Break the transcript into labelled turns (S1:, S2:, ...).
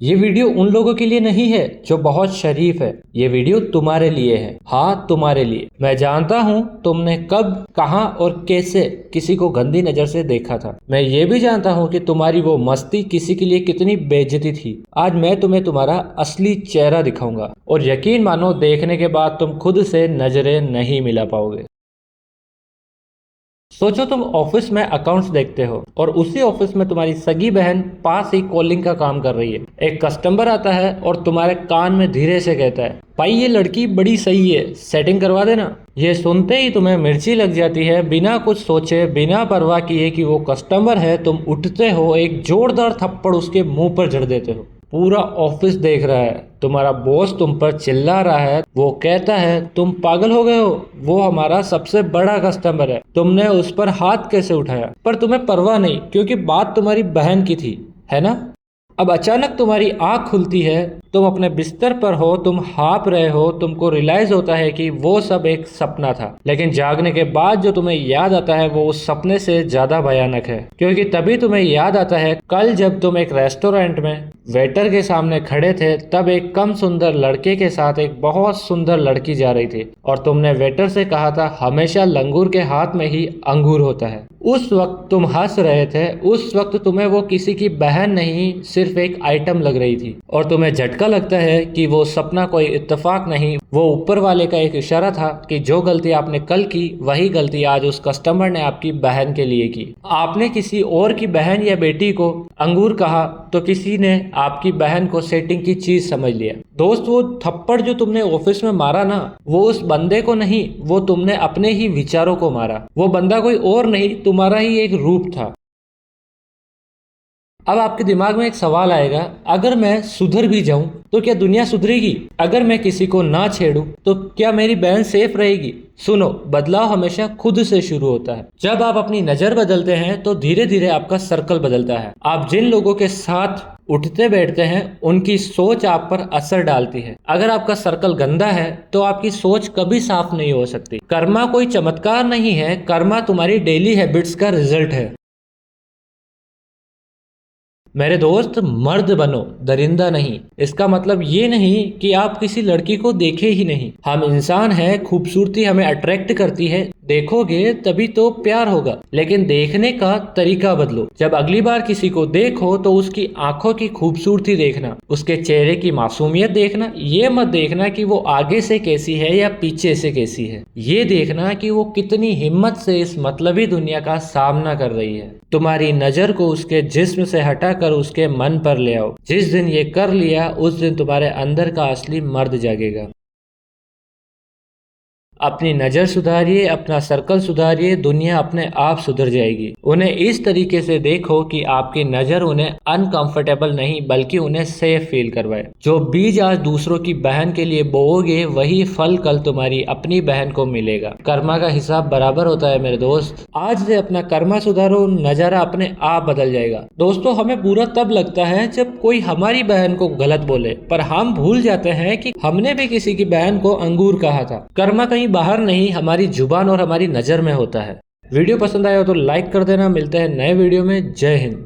S1: ये वीडियो उन लोगों के लिए नहीं है जो बहुत शरीफ है, ये वीडियो तुम्हारे लिए है। हाँ, तुम्हारे लिए। मैं जानता हूँ तुमने कब, कहाँ और कैसे किसी को गंदी नजर से देखा था। मैं ये भी जानता हूँ कि तुम्हारी वो मस्ती किसी के लिए कितनी बेइज्जती थी। आज मैं तुम्हें तुम्हारा असली चेहरा दिखाऊंगा और यकीन मानो, देखने के बाद तुम खुद से नजरें नहीं मिला पाओगे। सोचो तुम ऑफिस में अकाउंट्स देखते हो और उसी ऑफिस में तुम्हारी सगी बहन पास ही कॉलिंग का काम कर रही है। एक कस्टमर आता है और तुम्हारे कान में धीरे से कहता है, भाई ये लड़की बड़ी सही है, सेटिंग करवा देना। ये सुनते ही तुम्हें मिर्ची लग जाती है। बिना कुछ सोचे, बिना परवाह किए कि वो कस्टमर है, तुम उठते हो, एक जोरदार थप्पड़ उसके मुंह पर जड़ देते हो। पूरा ऑफिस देख रहा है, तुम्हारा बॉस तुम पर चिल्ला रहा है। वो कहता है, तुम पागल हो गए हो, वो हमारा सबसे बड़ा कस्टमर है, तुमने उस पर हाथ कैसे उठाया। पर तुम्हें परवाह नहीं, क्योंकि बात तुम्हारी बहन की थी, है ना। अब अचानक तुम्हारी आंख खुलती है, तुम अपने बिस्तर पर हो, तुम हाँप रहे हो, तुमको रियलाइज होता है कि वो सब एक सपना था। लेकिन जागने के बाद जो तुम्हें याद आता है वो उस सपने से ज्यादा भयानक है, क्योंकि तभी तुम्हें याद आता है कल जब तुम एक रेस्टोरेंट में वेटर के सामने खड़े थे, तब एक कम सुंदर लड़के के साथ एक बहुत सुंदर लड़की जा रही थी और तुमने वेटर से कहा था, हमेशा लंगूर के हाथ में ही अंगूर होता है। उस वक्त तुम हंस रहे थे। उस वक्त तुम्हें वो किसी की बहन नहीं, सिर्फ एक आइटम लग रही थी और तुम्हें झटका लगता है कि वो सपना कोई इत्तेफाक नहीं, वो ऊपर वाले का एक इशारा था कि जो गलती आपने कल की वही गलती आज उस कस्टमर ने आपकी बहन के लिए की। आपने किसी और की बहन या बेटी को अंगूर कहा तो किसी ने आपकी बहन को सेटिंग की चीज समझ लिया। दोस्त, वो थप्पड़ जो तुमने ऑफिस में मारा ना, वो उस बंदे को नहीं, वो तुमने अपने ही विचारों को मारा। वो बंदा कोई और नहीं, तुम्हारा ही एक रूप था। अब आपके दिमाग में एक सवाल आएगा, अगर मैं सुधर भी जाऊं तो क्या दुनिया सुधरेगी? अगर मैं किसी को ना छेड़ूं तो क्या मेरी बहन सेफ रहेगी? सुनो, बदलाव हमेशा खुद से शुरू होता है। जब आप अपनी नजर बदलते हैं तो धीरे धीरे आपका सर्कल बदलता है। आप जिन लोगों के साथ उठते बैठते हैं उनकी सोच आप पर असर डालती है। अगर आपका सर्कल गंदा है तो आपकी सोच कभी साफ नहीं हो सकती। कर्मा कोई चमत्कार नहीं है, कर्मा तुम्हारी डेली हैबिट्स का रिजल्ट है। मेरे दोस्त, मर्द बनो, दरिंदा नहीं। इसका मतलब ये नहीं कि आप किसी लड़की को देखे ही नहीं। हम इंसान हैं, खूबसूरती हमें अट्रैक्ट करती है। देखोगे तभी तो प्यार होगा, लेकिन देखने का तरीका बदलो। जब अगली बार किसी को देखो तो उसकी आंखों की खूबसूरती देखना, उसके चेहरे की मासूमियत देखना। ये मत देखना कि वो आगे से कैसी है या पीछे से कैसी है। ये देखना कि वो कितनी हिम्मत से इस मतलबी दुनिया का सामना कर रही है। तुम्हारी नजर को उसके जिस्म से हटाकर उसके मन पर ले आओ। जिस दिन ये कर लिया, उस दिन तुम्हारे अंदर का असली मर्द जागेगा। अपनी नज़र सुधारिए, अपना सर्कल सुधारिए, दुनिया अपने आप सुधर जाएगी। उन्हें इस तरीके से देखो कि आपकी नज़र उन्हें अनकंफर्टेबल नहीं बल्कि उन्हें सेफ फील करवाए। जो बीज आज दूसरों की बहन के लिए बोओगे, वही फल कल तुम्हारी अपनी बहन को मिलेगा। कर्मा का हिसाब बराबर होता है मेरे दोस्त। आज से अपना कर्मा सुधारो, नज़ारा अपने आप बदल जाएगा। दोस्तों, हमें बुरा तब लगता है जब कोई हमारी बहन को गलत बोले, पर हम भूल जाते हैं कि हमने भी किसी की बहन को अंगूर कहा था। कर्मा कहीं बाहर नहीं, हमारी जुबान और हमारी नजर में होता है। वीडियो पसंद आया हो तो लाइक कर देना। मिलते हैं नए वीडियो में। जय हिंद।